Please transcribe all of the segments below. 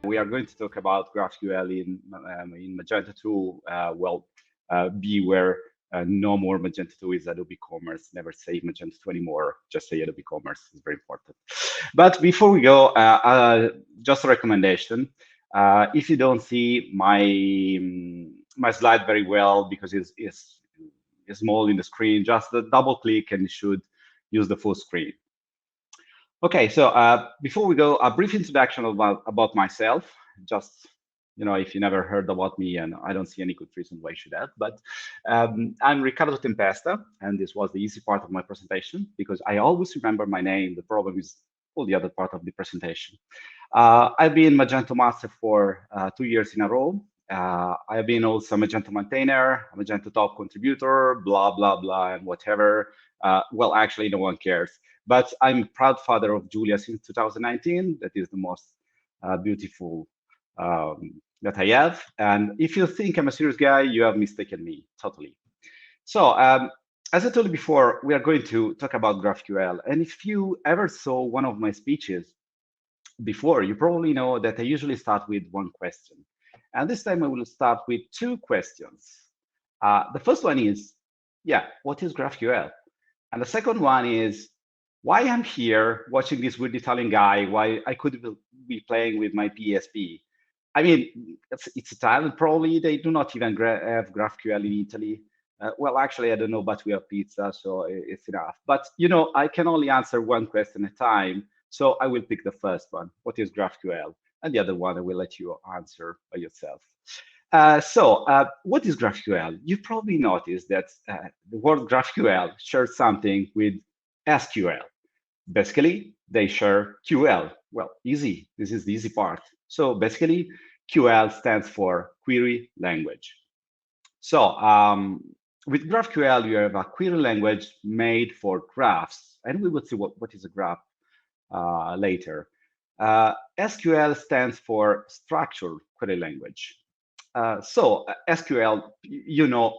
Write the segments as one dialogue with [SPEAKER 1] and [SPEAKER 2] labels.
[SPEAKER 1] we are going to talk about GraphQL in Magento 2. Beware, no more Magento 2 is Adobe Commerce. Never say Magento 2 anymore. Just say Adobe Commerce. It's very important. But before we go, just a recommendation. If you don't see my slide very well because it's small in the screen, just double click and you should use the full screen. Okay, so before we go, a brief introduction about myself. Just, if you never heard about me, and I don't see any good reason why you should have, but I'm Riccardo Tempesta, and this was the easy part of my presentation because I always remember my name. The problem is all the other part of the presentation. I've been Magento Master for 2 years in a row. I've been also a Magento maintainer, a Magento top contributor, blah, blah, blah, and whatever. Well, actually, no one cares. But I'm a proud father of Julia since 2019. That is the most beautiful that I have. And if you think I'm a serious guy, you have mistaken me totally. So as I told you before, we are going to talk about GraphQL. And if you ever saw one of my speeches before, you probably know that I usually start with one question. And this time I will start with 2 questions. The first one is, what is GraphQL? And the second one is, why I'm here watching this weird Italian guy, why I could be playing with my PSP. I mean, it's Italian, probably they do not even have GraphQL in Italy. Well, actually, I don't know, but we have pizza, so it's enough. But, I can only answer one question at a time. So I will pick the first one, what is GraphQL? And the other one, I will let you answer by yourself. What is GraphQL? You probably noticed that the word GraphQL shares something with SQL. Basically, they share QL. Well, easy. This is the easy part. So basically, QL stands for query language. So with GraphQL, you have a query language made for graphs. And we will see what is a graph later. SQL stands for structured query language. SQL,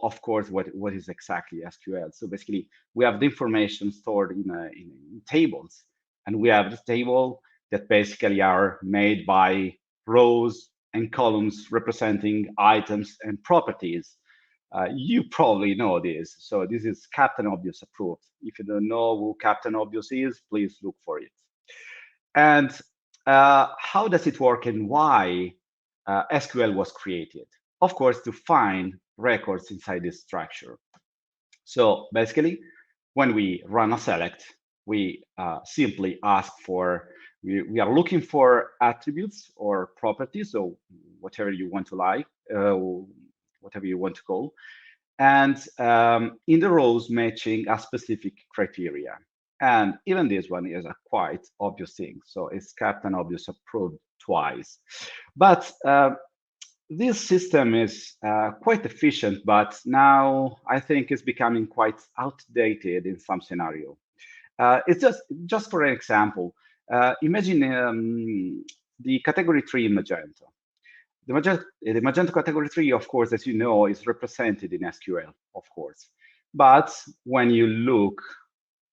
[SPEAKER 1] of course, what is exactly SQL. So basically, we have the information stored in tables, and we have the table that basically are made by rows and columns representing items and properties. You probably know this. So this is Captain Obvious approved. If you don't know who Captain Obvious is, please look for it. And how does it work and why SQL was created? Of course, to find records inside this structure. So basically, when we run a select, we simply ask for, we are looking for attributes or properties, so whatever you want to like, whatever you want to call, and in the rows matching a specific criteria. And even this one is a quite obvious thing. So it's Captain Obvious approved twice. But this system is quite efficient, but now I think it's becoming quite outdated in some scenario. It's just for an example, imagine the category 3 in Magento. The Magento category 3, of course, as you know, is represented in SQL, of course. But when you look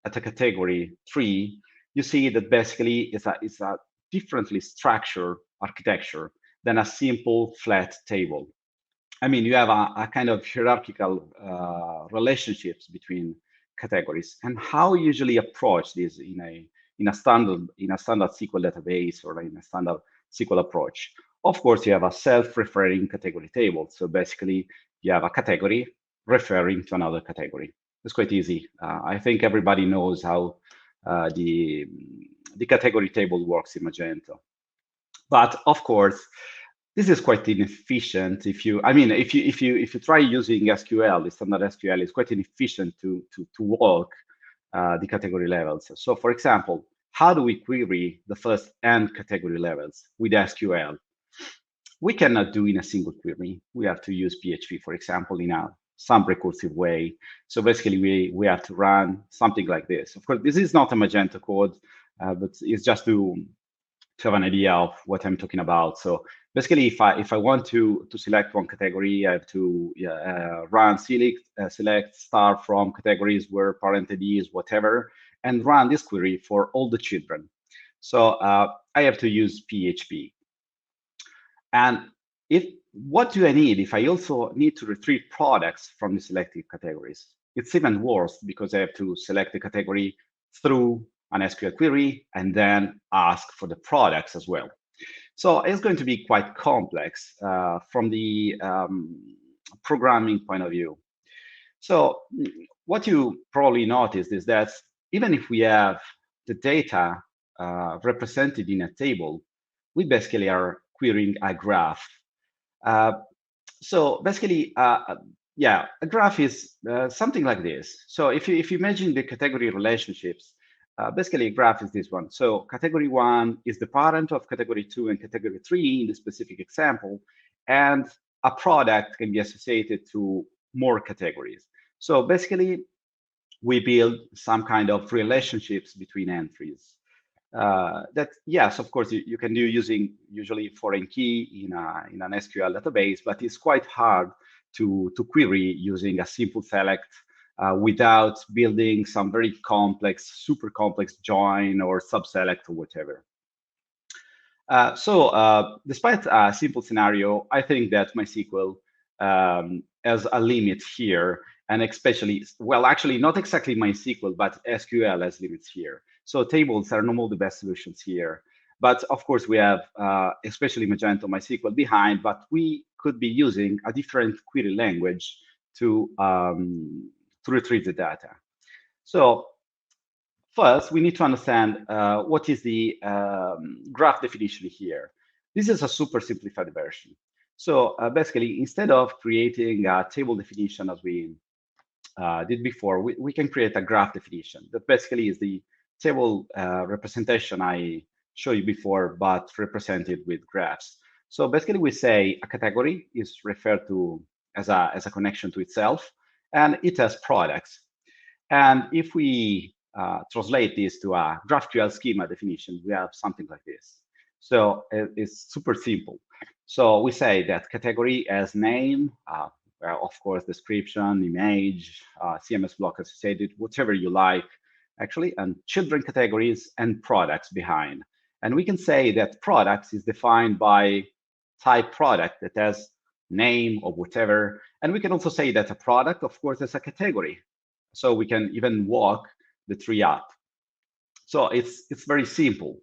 [SPEAKER 1] at a category 3, you see that basically it's a differently structured architecture than a simple flat table. I mean, you have a kind of hierarchical relationships between categories, and how you usually approach this in a standard SQL database or in a standard SQL approach. Of course, you have a self-referring category table. So basically, you have a category referring to another category. It's quite easy. I think everybody knows how the category table works in Magento. But of course, this is quite inefficient. If you try using SQL, the standard SQL is quite inefficient to walk the category levels. So for example, how do we query the first n category levels with SQL? We cannot do in a single query. We have to use PHP, for example, in some recursive way. So basically, we have to run something like this. Of course, this is not a Magento code, but it's just to have an idea of what I'm talking about. So basically, if I want to select one category, I have to run select star from categories where parent ID is whatever, and run this query for all the children. So I have to use PHP. And what do I need if I also need to retrieve products from the selected categories? It's even worse because I have to select the category through an SQL query and then ask for the products as well. So it's going to be quite complex from the programming point of view. So what you probably noticed is that even if we have the data represented in a table, we basically are querying a graph. So basically, yeah, a graph is something like this. So if you imagine the category relationships, basically a graph is this one. So category 1 is the parent of category 2 and category 3 in the specific example, and a product can be associated to more categories. So basically, we build some kind of relationships between entries. That, yes, of course, you can do using usually foreign key in an SQL database, but it's quite hard to query using a simple select without building some very complex, super complex join or subselect or whatever. Despite a simple scenario, I think that MySQL has a limit here, and especially, well, actually not exactly MySQL, but SQL has limits here. So tables are normally the best solutions here. But of course, we have especially Magento, MySQL behind, but we could be using a different query language to retrieve the data. So first, we need to understand what is the graph definition here. This is a super simplified version. So basically, instead of creating a table definition as we did before, we can create a graph definition that basically is the table representation I showed you before, but represented with graphs. So basically, we say a category is referred to as a connection to itself, and it has products. And if we translate this to a GraphQL schema definition, we have something like this. So it's super simple. So we say that category as name, of course, description, image, CMS block associated, whatever you like, actually, and children categories and products behind. And we can say that products is defined by type product that has name or whatever. And we can also say that a product, of course, is a category. So we can even walk the tree up. So it's very simple.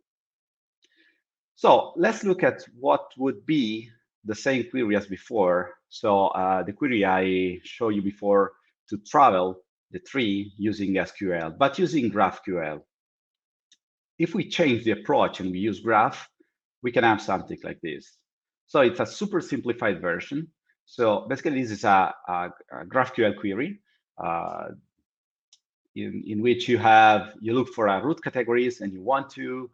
[SPEAKER 1] So let's look at what would be the same query as before. So the query I showed you before to travel the tree using SQL, but using GraphQL. If we change the approach and we use graph, we can have something like this. So it's a super simplified version. So basically, this is a GraphQL query in which you look for root categories and you want to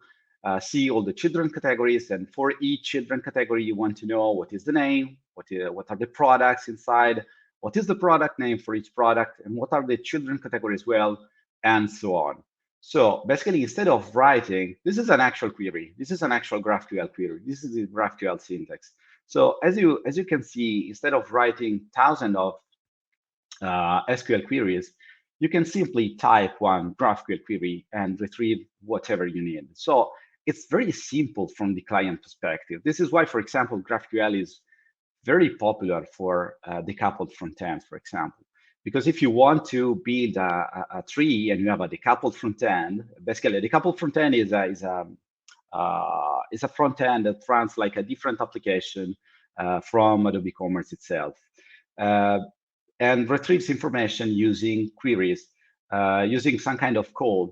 [SPEAKER 1] see all the children categories. And for each children category, you want to know what is the name, what are the products inside, what is the product name for each product, and what are the children categories as well, and so on. So basically, instead of writing, this is an actual query. This is an actual GraphQL query. This is the GraphQL syntax. So as you can see, instead of writing thousands of SQL queries, you can simply type one GraphQL query and retrieve whatever you need. So it's very simple from the client perspective. This is why, for example, GraphQL is very popular for decoupled front ends, for example. Because if you want to build a tree and you have a decoupled front end, basically a decoupled front end is a front end that runs like a different application from Adobe Commerce itself. And retrieves information using queries, using some kind of code.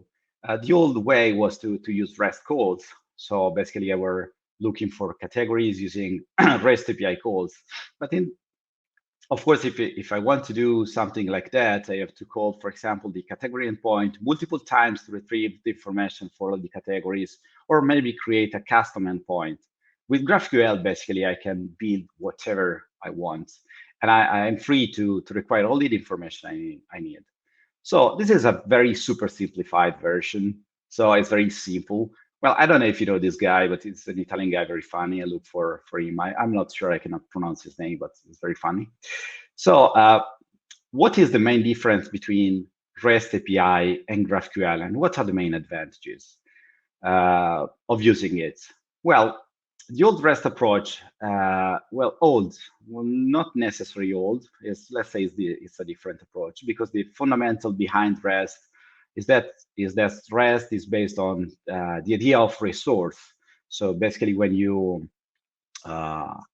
[SPEAKER 1] The old way was to use REST codes. So basically, we're looking for categories using REST API calls. But of course, if I want to do something like that, I have to call, for example, the category endpoint multiple times to retrieve the information for all the categories, or maybe create a custom endpoint. With GraphQL, basically, I can build whatever I want. And I'm free to require all the information I need. So this is a very super simplified version. So it's very simple. Well, I don't know if you know this guy, but it's an Italian guy, very funny. I look for him. I'm not sure, I cannot pronounce his name, but it's very funny. So what is the main difference between REST API and GraphQL, and what are the main advantages of using it? Well, The old REST approach, well, old, well, not necessarily old. Let's say it's a different approach, because the fundamental behind REST is that REST is based on the idea of resource. So basically, when you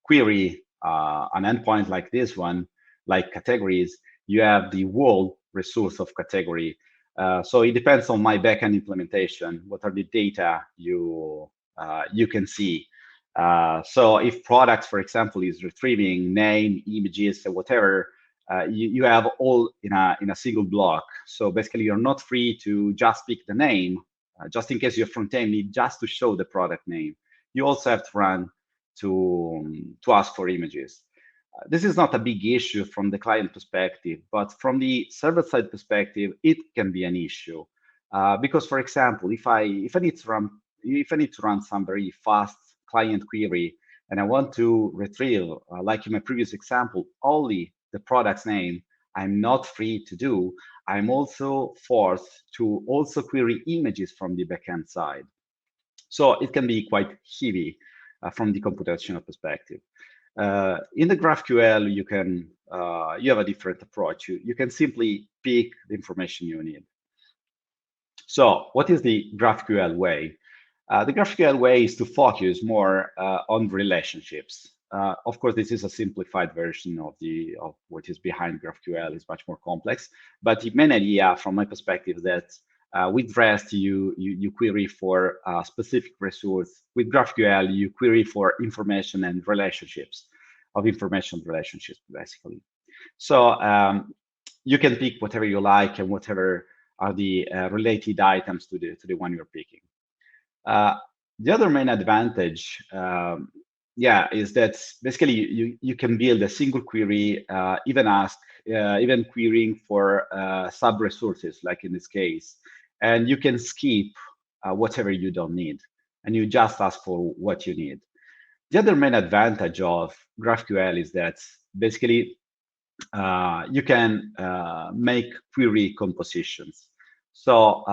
[SPEAKER 1] query an endpoint like this one, like categories, you have the whole resource of category. So it depends on my backend implementation. What are the data you can see? So if product, for example, is retrieving name, images, or whatever, you have all in a single block. So basically, you're not free to just pick the name, just in case your front end need just to show the product name. You also have to run to ask for images. This is not a big issue from the client perspective, but from the server-side perspective, it can be an issue. Because, for example, if I need to run some very fast client query and I want to retrieve, like in my previous example, only the product's name, I'm not free to do. I'm also forced to also query images from the backend side. So it can be quite heavy from the computational perspective. In the GraphQL, you have a different approach. You can simply pick the information you need. So what is the GraphQL way? The GraphQL way is to focus more on relationships. Of course, this is a simplified version of what is behind GraphQL. It's much more complex. But the main idea, from my perspective, is that with REST, you query for a specific resource. With GraphQL, you query for information and relationships, basically. So you can pick whatever you like and whatever are the related items to the one you're picking. The other main advantage, is that basically you can build a single query, even querying for sub resources, like in this case, and you can skip whatever you don't need, and you just ask for what you need. The other main advantage of GraphQL is that basically you can make query compositions. So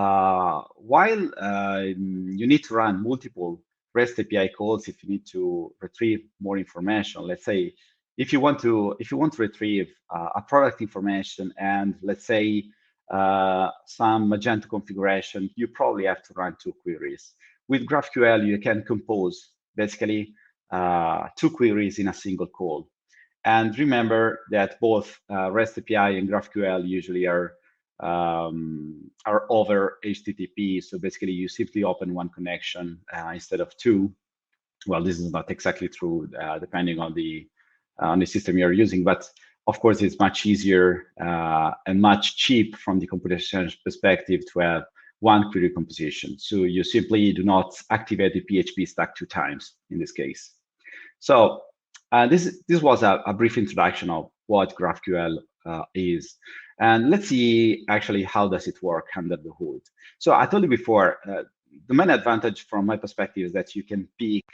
[SPEAKER 1] while you need to run multiple REST API calls if you need to retrieve more information, let's say if you want to retrieve a product information and let's say some Magento configuration, you probably have to run two queries. With GraphQL, you can compose basically two queries in a single call. And remember that both REST API and GraphQL usually are over HTTP. So basically, you simply open one connection instead of two. Well, this is not exactly true, depending on the system you're using. But of course, it's much easier and much cheap from the computation perspective to have one query composition. So you simply do not activate the PHP stack two times in this case. So this was a brief introduction of what GraphQL is. And let's see actually how does it work under the hood. So I told you before, the main advantage from my perspective is that you can pick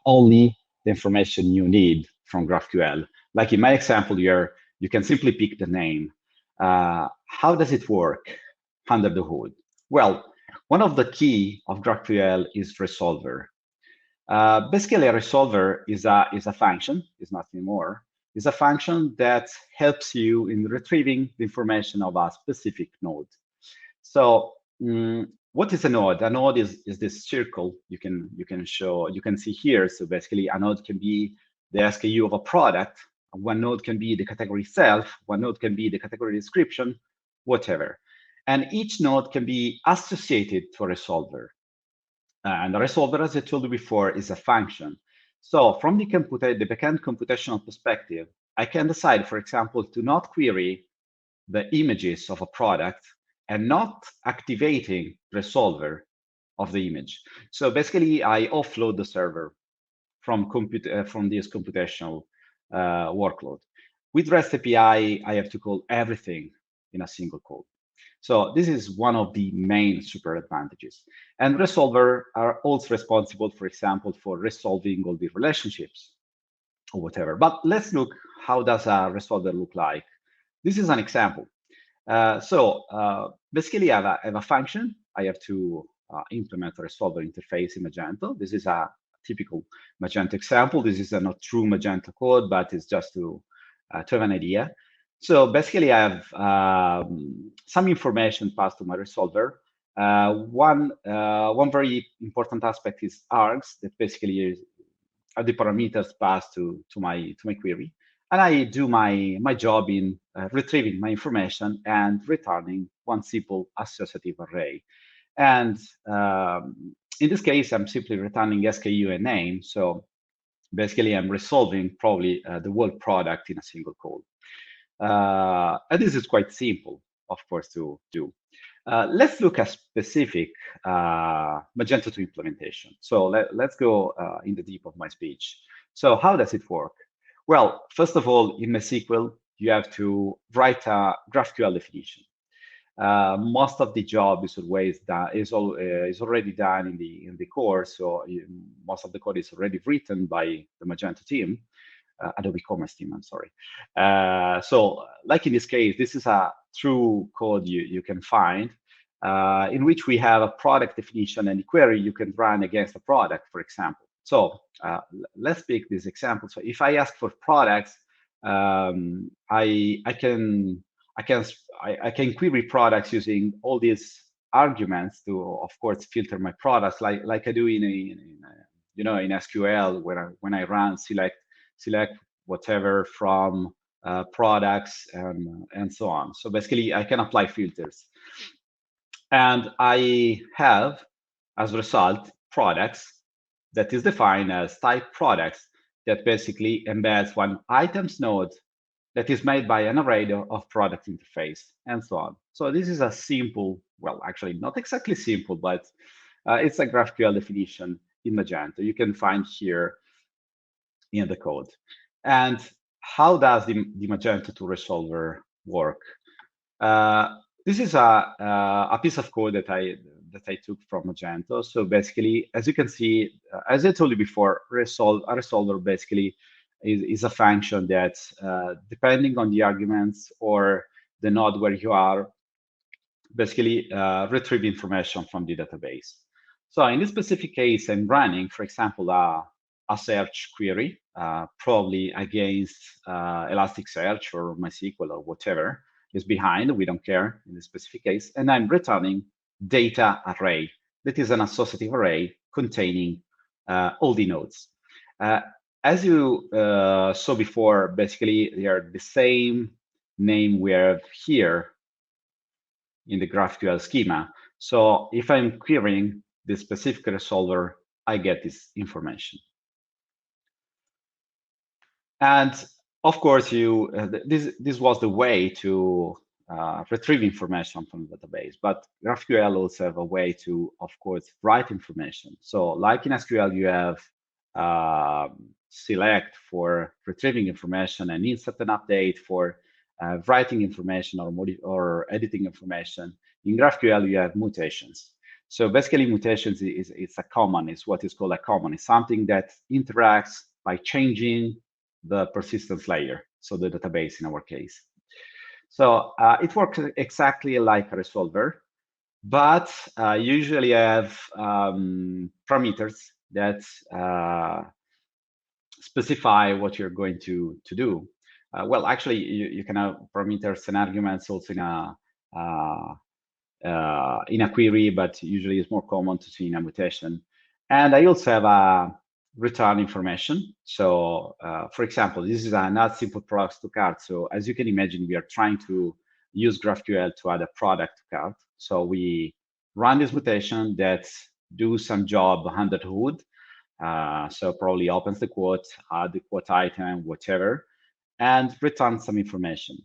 [SPEAKER 1] only the information you need from GraphQL. Like in my example here, you can simply pick the name. How does it work under the hood? Well, one of the key of GraphQL is resolver. Basically, a resolver is a function, is nothing more. It's a function that helps you in retrieving the information of a specific node. So what is a node? A node is this circle you can see here. So basically, a node can be the SKU of a product. One node can be the category itself. One node can be the category description, whatever. And each node can be associated to a resolver. And the resolver, as I told you before, is a function. So from the backend computational perspective, I can decide, for example, to not query the images of a product and not activating resolver of the image. So basically, I offload the server from this computational workload. With REST API, I have to call everything in a single call. So this is one of the main super advantages. And resolver are also responsible, for example, for resolving all the relationships or whatever. But let's look, how does a resolver look like? This is an example. Basically, I have a function. I have to implement a resolver interface in Magento. This is a typical Magento example. This is a not true Magento code, but it's just to have an idea. So basically, I have some information passed to my resolver. One very important aspect is args, that basically are the parameters passed to my query, and I do my job in retrieving my information and returning one simple associative array. And in this case, I'm simply returning SKU and name. So basically, I'm resolving probably the whole product in a single call. And this is quite simple, of course, to do. Let's look at specific Magento 2 implementation. So let's go in the deep of my speech. So how does it work? Well, first of all, in MySQL, you have to write a GraphQL definition. Most of the job is always done, is already done in the core. So most of the code is already written by the Magento team. Adobe Commerce team, I'm sorry. So like in this case, this is a true code you can find in which we have a product definition and the query you can run against a product, for example. So let's pick this example. So if I ask for products, I can query products using all these arguments to, of course, filter my products like I do in SQL when I run select whatever from products and so on. So basically, I can apply filters. And I have, as a result, products that is defined as type products that basically embeds one items node that is made by an array of product interface and so on. So this is a simple, well, actually not exactly simple, but it's a GraphQL definition in Magento. You can find here in the code. And how does the Magento 2 resolver work? This is a piece of code that I took from Magento. So basically, as you can see, as I told you before, a resolver basically is a function that, depending on the arguments or the node where you are, basically retrieve information from the database. So in this specific case, I'm running, for example, a search query, probably against Elasticsearch or MySQL or whatever is behind. We don't care in this specific case. And I'm returning data array. That is an associative array containing all the nodes. As you saw before, basically, they are the same name we have here in the GraphQL schema. So if I'm querying the specific resolver, I get this information. And of course, this was the way to retrieve information from the database. But GraphQL also have a way to, of course, write information. So like in SQL, you have select for retrieving information and insert and update for writing information or editing information. In GraphQL, you have mutations. So basically, mutations is a common, is what is called a common. It's something that interacts by changing the persistence layer, so the database in our case. So it works exactly like a resolver, but usually I have parameters that specify what you're going to do. Well, actually, you can have parameters and arguments also in a query, but usually it's more common to see in a mutation. And I also have a return information. So for example, this is an add simple products to cart. So as you can imagine, we are trying to use GraphQL to add a product to cart. So we run this mutation that do some job under the hood. So probably opens the quote, add the quote item, whatever, and return some information.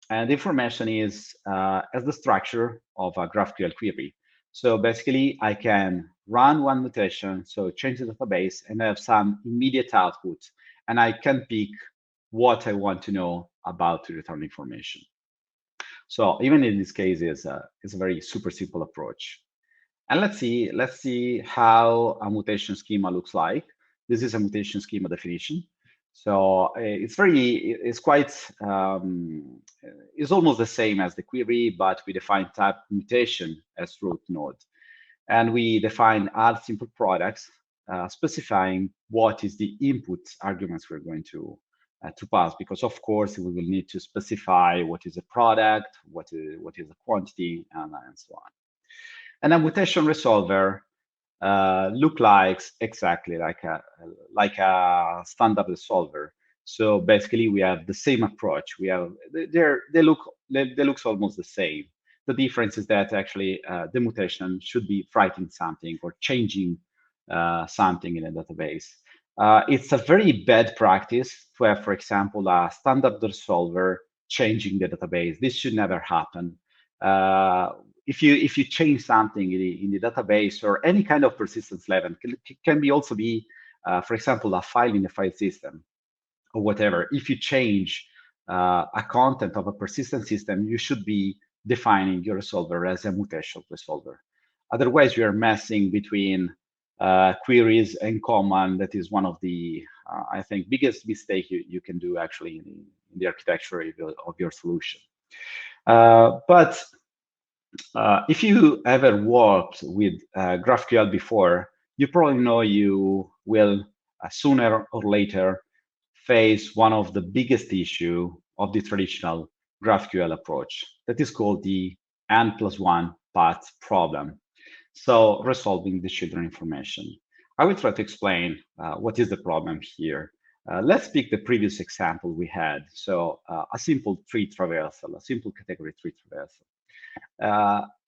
[SPEAKER 1] And the information is as the structure of a GraphQL query. So basically, I can run one mutation, so change the database, and have some immediate output. And I can pick what I want to know about the return information. So even in this case, it's a very super simple approach. And let's see how a mutation schema looks like. This is a mutation schema definition. So it's almost the same as the query, but we define type mutation as root node. And we define add simple products specifying what is the input arguments we're going to pass, because of course we will need to specify what is a product, what is a quantity, and so on. And a mutation resolver look like exactly like a standard resolver. So basically, we have the same approach. They look almost the same. The difference is that actually the mutation should be writing something or changing something in a database. It's a very bad practice to have, for example, a standard resolver changing the database. This should never happen. If you change something in the database or any kind of persistence level, can be also be, for example, a file in the file system or whatever. If you change a content of a persistent system, you should be defining your resolver as a mutation resolver. Otherwise, you are messing between queries and command. That is one of the, I think, biggest mistake you can do actually in the architecture of your solution. But if you ever worked with GraphQL before, you probably know you will sooner or later face one of the biggest issue of the traditional GraphQL approach. That is called the n+1 path problem. So resolving the children information. I will try to explain what is the problem here. Let's pick the previous example we had. So a simple tree traversal, a simple category tree traversal.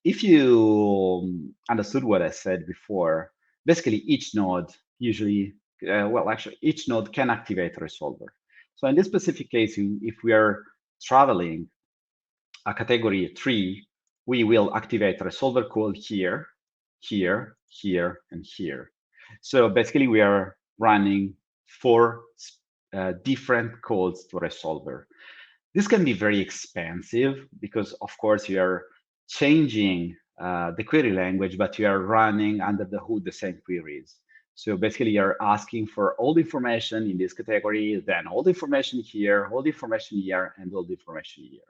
[SPEAKER 1] If you understood what I said before, basically each node usually, actually each node can activate a resolver. So in this specific case, if we are traveling a category tree, we will activate a resolver call here, here, here, and here. So basically we are running 4 different calls to a resolver. This can be very expensive because, of course, you are changing the query language, but you are running under the hood the same queries. So basically, you're asking for all the information in this category, then all the information here, all the information here, and all the information here.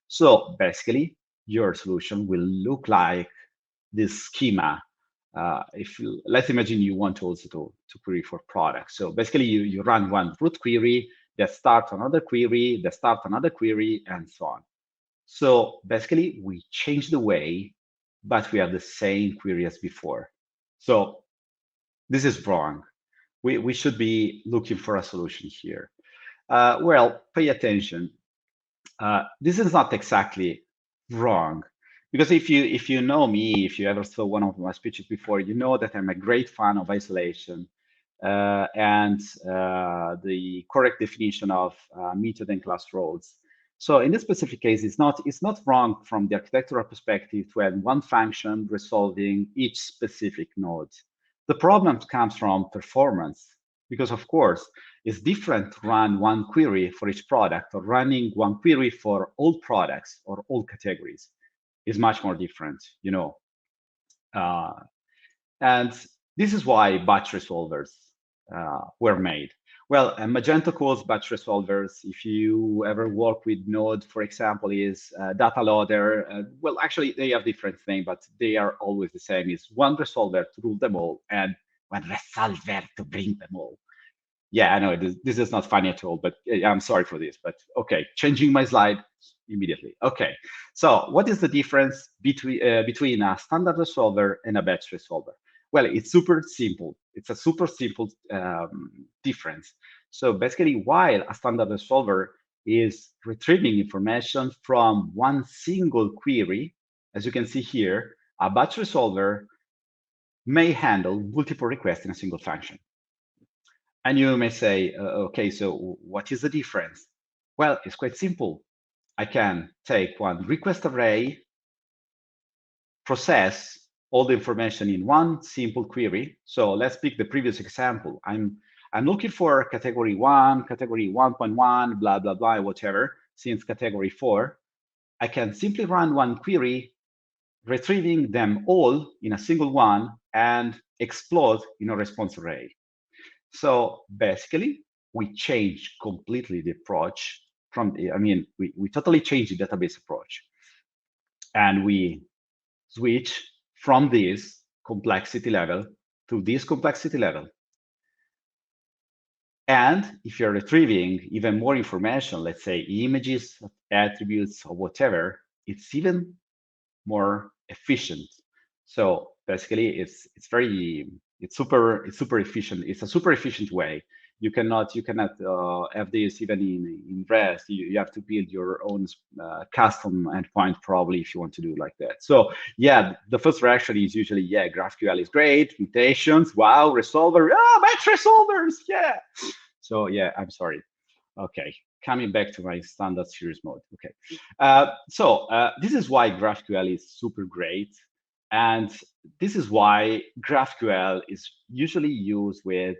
[SPEAKER 1] So basically, your solution will look like this schema. Let's imagine you want also to query for products. So basically, you run one root query that starts another query, that starts another query, and so on. So basically, we change the way, but we have the same query as before. So this is wrong. We should be looking for a solution here. Well, pay attention. This is not exactly wrong, because if you know me, if you ever saw one of my speeches before, you know that I'm a great fan of isolation and the correct definition of method and class roles. So in this specific case, it's not wrong from the architectural perspective to have one function resolving each specific node. The problem comes from performance, because of course, it's different to run one query for each product or running one query for all products or all categories is much more different, you know. And this is why batch resolvers were made. Well, Magento calls batch resolvers. If you ever work with Node, for example, is data loader. Well, actually, they have different things, but they are always the same. It's one resolver to rule them all and one resolver to bring them all. Yeah, I know this is not funny at all, but I'm sorry for this. But okay, changing my slide immediately. Okay, so what is the difference between a standard resolver and a batch resolver? Well, it's super simple. It's a super simple difference. So basically, while a standard resolver is retrieving information from one single query, as you can see here, a batch resolver may handle multiple requests in a single function. And you may say, okay, so what is the difference? Well, it's quite simple. I can take one request array, process all the information in one simple query. So let's pick the previous example. I'm looking for category 1, category 1.1, blah, blah, blah, whatever, since category 4. I can simply run one query, retrieving them all in a single one and explode in a response array. So basically, we change completely the approach from the, we totally change the database approach. And we switch from this complexity level to this complexity level. And if you're retrieving even more information, let's say images, attributes, or whatever, it's even more efficient. So basically, it's super efficient. It's a super efficient way. You cannot have this even in REST. You have to build your own custom endpoint probably if you want to do like that. So yeah, the first reaction is usually, yeah, GraphQL is great, mutations, wow, resolver, match resolvers, yeah. So yeah, I'm sorry. Okay, coming back to my standard series mode. Okay, this is why GraphQL is super great, and this is why GraphQL is usually used with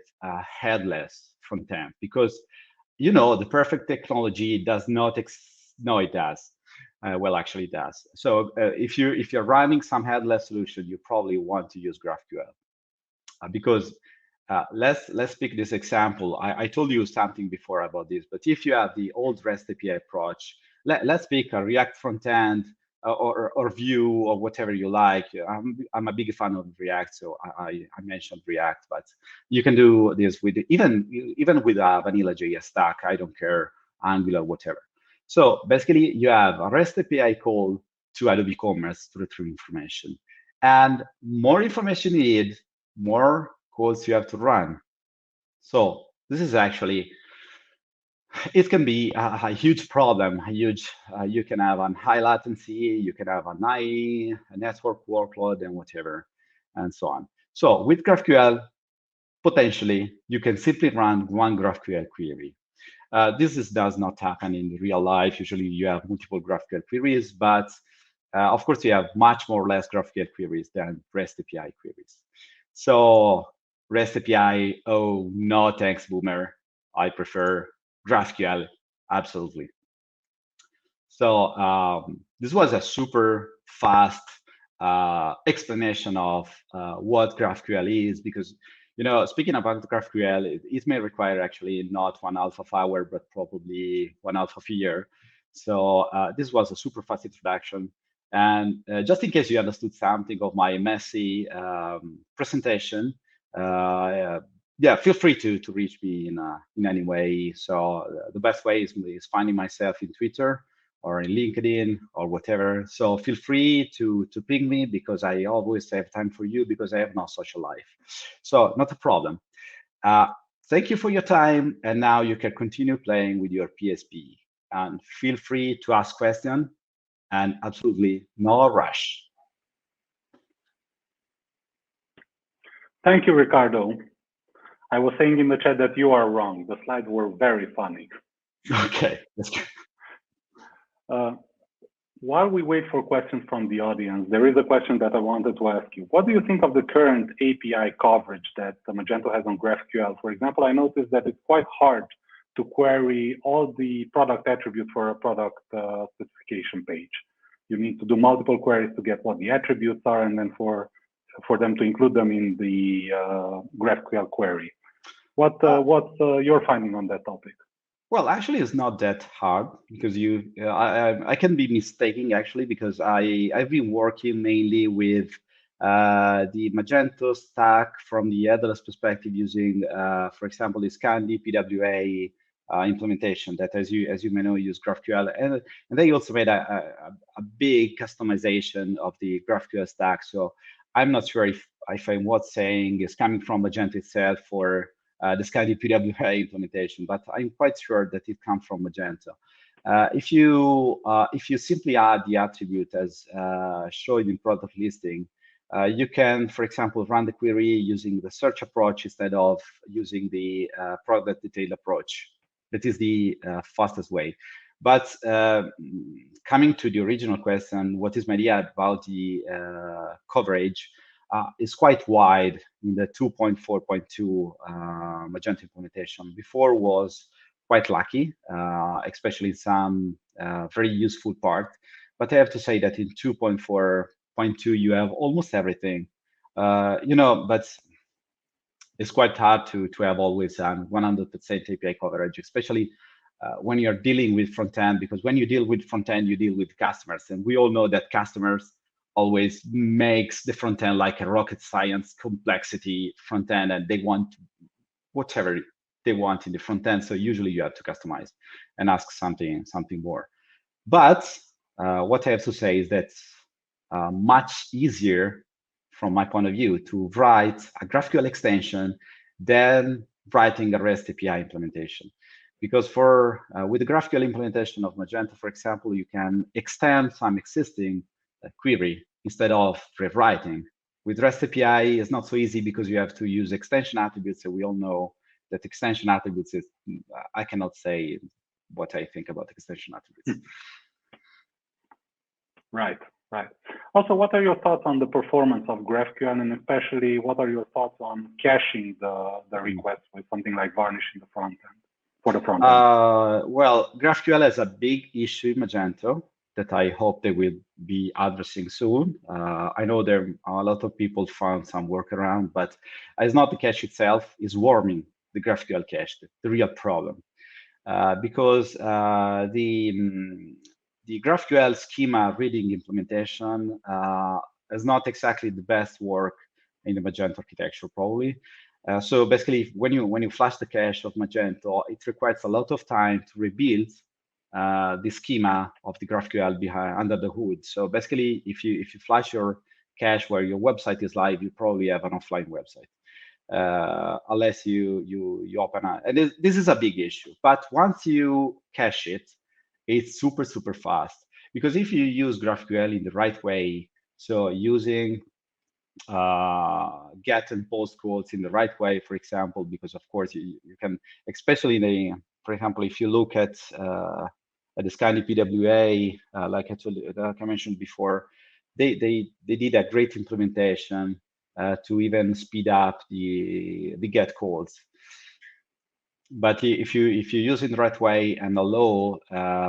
[SPEAKER 1] headless front end, because the perfect technology does not. No, it does. Well, actually, it does. So if you're running some headless solution, you probably want to use GraphQL. Because let's pick this example. I told you something before about this, but if you have the old REST API approach, let's pick a React front end or Vue or whatever you like. I'm a big fan of React, so I mentioned React, but you can do this with even with a vanilla JS stack. I don't care, Angular, whatever. So basically, you have a REST API call to Adobe Commerce to retrieve information, and more information you need, more codes you have to run. So this is actually, it can be a huge problem. You can have a high latency, you can have a network workload and whatever, and so on. So with GraphQL, potentially you can simply run one GraphQL query. This does not happen in real life. Usually you have multiple GraphQL queries, but of course you have much more or less GraphQL queries than REST API queries. So REST API, oh, no thanks, Boomer. I prefer GraphQL, absolutely. So this was a super fast explanation of what GraphQL is, because speaking about GraphQL, it may require actually not 1/2 hour, but probably 1/2 year. So this was a super fast introduction. And just in case you understood something of my messy presentation, yeah, feel free to reach me in any way. So the best way is finding myself in Twitter or in LinkedIn or whatever. So feel free to ping me, because I always have time for you, because I have no social life. So not a problem. Thank you for your time. And now you can continue playing with your PSP. And feel free to ask questions, and absolutely no rush.
[SPEAKER 2] Thank you, Riccardo. I was saying in the chat that you are wrong. The slides were very funny.
[SPEAKER 1] Okay, that's good.
[SPEAKER 2] While we wait for questions from the audience, there is a question that I wanted to ask you. What do you think of the current API coverage that Magento has on GraphQL? For example, I noticed that it's quite hard to query all the product attributes for a product specification page. You need to do multiple queries to get what the attributes are, and then for them to include them in the GraphQL query. What's your finding on that topic?
[SPEAKER 1] Well, actually, it's not that hard, because I can be mistaken actually, because I've been working mainly with the Magento stack from the Headless perspective, using, for example, the Scandi PWA implementation that, as you may know, use GraphQL, and they also made a big customization of the GraphQL stack. So I'm not sure if I'm what's saying is coming from Magento itself, or the Scandi PWA implementation, but I'm quite sure that it comes from Magento. If you simply add the attribute as shown in product listing, you can, for example, run the query using the search approach instead of using the product detail approach. That is the fastest way. But coming to the original question, what is my idea about the coverage? Is quite wide in the 2.4.2 Magento implementation. Before was quite lucky, especially some very useful part. But I have to say that in 2.4.2 you have almost everything. But it's quite hard to have always 100% API coverage, especially when you're dealing with front end, because when you deal with front end, you deal with customers, and we all know that customers always makes the front end like a rocket science complexity front end, and they want whatever they want in the front end. So usually you have to customize and ask something more. But what I have to say is that much easier from my point of view to write a GraphQL extension than writing a REST API implementation. Because with the GraphQL implementation of Magento, for example, you can extend some existing query instead of rewriting. With REST API, it's not so easy because you have to use extension attributes. So we all know that extension attributes is, I cannot say what I think about extension attributes.
[SPEAKER 2] Right. Also, what are your thoughts on the performance of GraphQL, and especially what are your thoughts on caching the request with something like Varnish in the front end, for the front end?
[SPEAKER 1] Well, GraphQL has a big issue in Magento that I hope they will be addressing soon. I know there are a lot of people found some workaround, but it's not the cache itself, it's warming the GraphQL cache, the real problem. Because the GraphQL schema reading implementation is not exactly the best work in the Magento architecture, probably. So basically, when you flash the cache of Magento, it requires a lot of time to rebuild the schema of the GraphQL under the hood. So basically, if you flash your cache where your website is live, you probably have an offline website. Unless you open and this is a big issue. But once you cache it, it's super fast, because if you use GraphQL in the right way, so using get and post quotes in the right way, for example, because of course you can, especially for example, if you look at the Scandi PWA, like I mentioned before, they did a great implementation to even speed up the get calls. But if you use it in the right way and allow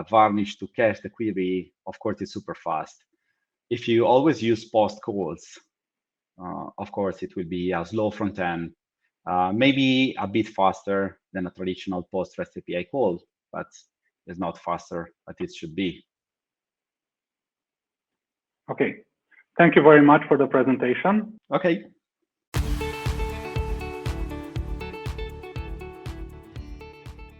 [SPEAKER 1] Varnish to cache the query, of course, it's super fast. If you always use post calls, of course, it will be a slow front end, maybe a bit faster than a traditional post REST API call, but it's not faster as it should be.
[SPEAKER 2] Okay. Thank you very much for the presentation.
[SPEAKER 1] Okay.